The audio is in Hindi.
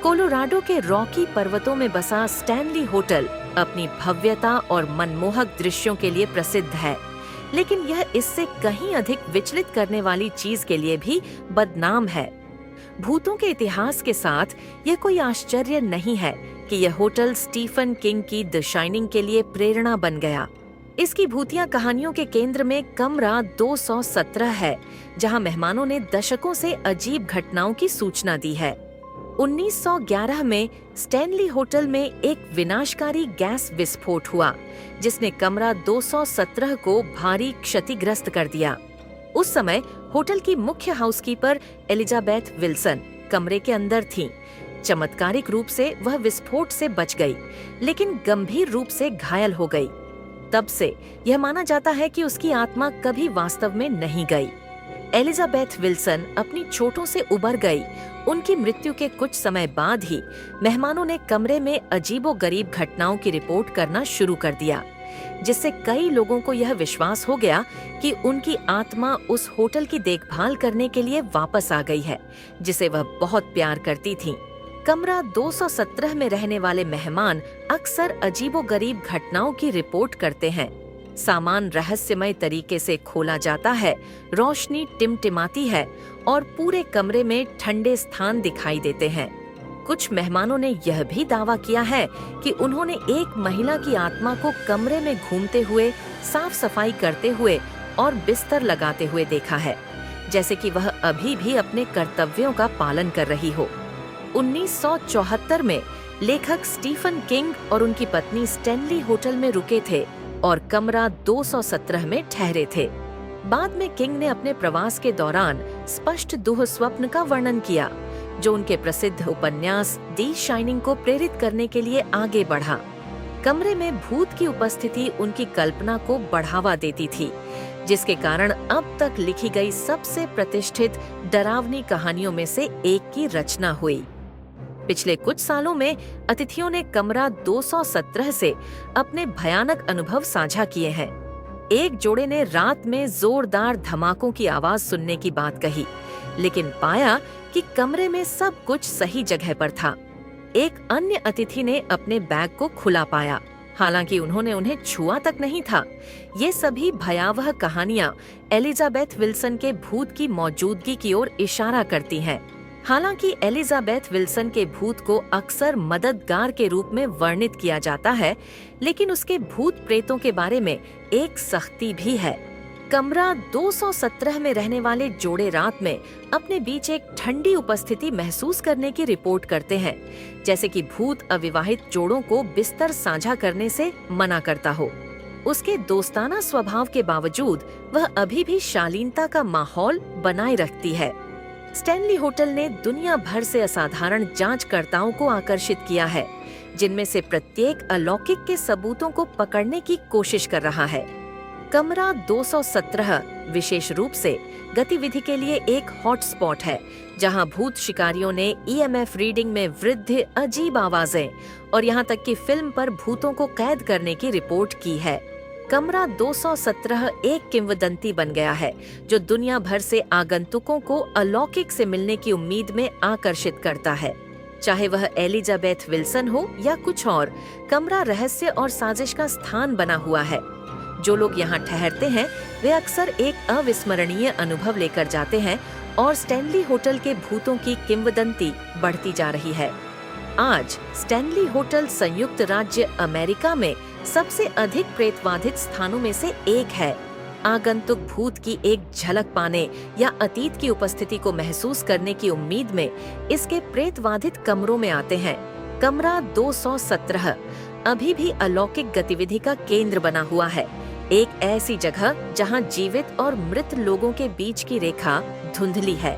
कोलोराडो के रॉकी पर्वतों में बसा स्टैनली होटल अपनी भव्यता और मनमोहक दृश्यों के लिए प्रसिद्ध है, लेकिन यह इससे कहीं अधिक विचलित करने वाली चीज के लिए भी बदनाम है। भूतों के इतिहास के साथ यह कोई आश्चर्य नहीं है कि यह होटल स्टीफन किंग की द शाइनिंग के लिए प्रेरणा बन गया। इसकी भूतिया कहानियों के केंद्र में कमरा 217 है, जहां मेहमानों ने दशकों से अजीब घटनाओं की सूचना दी है। 1911 में स्टैनली होटल में एक विनाशकारी गैस विस्फोट हुआ, जिसने कमरा 217 को भारी क्षतिग्रस्त कर दिया। उस समय होटल की मुख्य हाउसकीपर एलिजाबेथ विल्सन कमरे के अंदर थीं। चमत्कारिक रूप से वह विस्फोट से बच गई, लेकिन गंभीर रूप से घायल हो गई। तब से यह माना जाता है कि उसकी आत्मा कभी वास्तव में नहीं गई। एलिजाबेथ विल्सन अपनी चोटों से उबर गई। उनकी मृत्यु के कुछ समय बाद ही मेहमानों ने कमरे में अजीबोगरीब घटनाओं की रिपोर्ट करना शुरू कर दिया, जिससे कई लोगों को यह विश्वास हो गया कि उनकी आत्मा उस होटल की देखभाल करने के लिए वापस आ गई है, जिसे वह बहुत प्यार करती थीं। कमरा 217 में रहने वाले मेहमान अक्सर अजीबोगरीब घटनाओं की रिपोर्ट करते हैं। सामान रहस्यमय तरीके से खोला जाता है, रोशनी टिमटिमाती है और पूरे कमरे में ठंडे स्थान दिखाई देते हैं। कुछ मेहमानों ने यह भी दावा किया है कि उन्होंने एक महिला की आत्मा को कमरे में घूमते हुए, साफ सफाई करते हुए और बिस्तर लगाते हुए देखा है, जैसे कि वह अभी भी अपने कर्तव्यों का पालन कर रही हो। 1974 में लेखक स्टीफन किंग और उनकी पत्नी स्टैनली होटल में रुके थे और कमरा 217 में ठहरे थे। बाद में किंग ने अपने प्रवास के दौरान स्पष्ट दुःस्वप्न का वर्णन किया, जो उनके प्रसिद्ध उपन्यास दी शाइनिंग को प्रेरित करने के लिए आगे बढ़ा। कमरे में भूत की उपस्थिति उनकी कल्पना को बढ़ावा देती थी, जिसके कारण अब तक लिखी गई सबसे प्रतिष्ठित डरावनी कहानियों में से एक की रचना हुई। पिछले कुछ सालों में अतिथियों ने कमरा 217 से अपने भयानक अनुभव साझा किए हैं। एक जोड़े ने रात में जोरदार धमाकों की आवाज सुनने की बात कही, लेकिन पाया कि कमरे में सब कुछ सही जगह पर था। एक अन्य अतिथि ने अपने बैग को खुला पाया, हालांकि उन्होंने उन्हें छुआ तक नहीं था। ये सभी भयावह कहानियां एलिजाबेथ विल्सन के भूत की मौजूदगी की ओर इशारा करती हैं। हालांकि एलिजाबेथ विल्सन के भूत को अक्सर मददगार के रूप में वर्णित किया जाता है, लेकिन उसके भूत प्रेतों के बारे में एक सख्ती भी है। कमरा 217 में रहने वाले जोड़े रात में अपने बीच एक ठंडी उपस्थिति महसूस करने की रिपोर्ट करते हैं, जैसे कि भूत अविवाहित जोड़ों को बिस्तर साझा करने से मना करता हो। उसके दोस्ताना स्वभाव के बावजूद वह अभी भी शालीनता का माहौल बनाए रखती है। स्टैनली होटल ने दुनिया भर से असाधारण जांचकर्ताओं को आकर्षित किया है, जिनमें से प्रत्येक अलौकिक के सबूतों को पकड़ने की कोशिश कर रहा है। कमरा 217 विशेष रूप से गतिविधि के लिए एक हॉटस्पॉट है, जहां भूत शिकारियों ने EMF रीडिंग में वृद्धि, अजीब आवाजें और यहां तक कि फिल्म पर भूतों को कैद करने की रिपोर्ट की है। कमरा 217 एक किंवदंती बन गया है, जो दुनिया भर से आगंतुकों को अलौकिक से मिलने की उम्मीद में आकर्षित करता है। चाहे वह एलिजाबेथ विल्सन हो या कुछ और, कमरा रहस्य और साजिश का स्थान बना हुआ है। जो लोग यहाँ ठहरते हैं वे अक्सर एक अविस्मरणीय अनुभव लेकर जाते हैं और स्टैनली होटल के भूतों की किंवदंती बढ़ती जा रही है। आज स्टैनली होटल संयुक्त राज्य अमेरिका में सबसे अधिक प्रेतवाधित स्थानों में से एक है। आगंतुक भूत की एक झलक पाने या अतीत की उपस्थिति को महसूस करने की उम्मीद में इसके प्रेतवाधित कमरों में आते हैं। कमरा 217 अभी भी अलौकिक गतिविधि का केंद्र बना हुआ है, एक ऐसी जगह जहां जीवित और मृत लोगों के बीच की रेखा धुंधली है।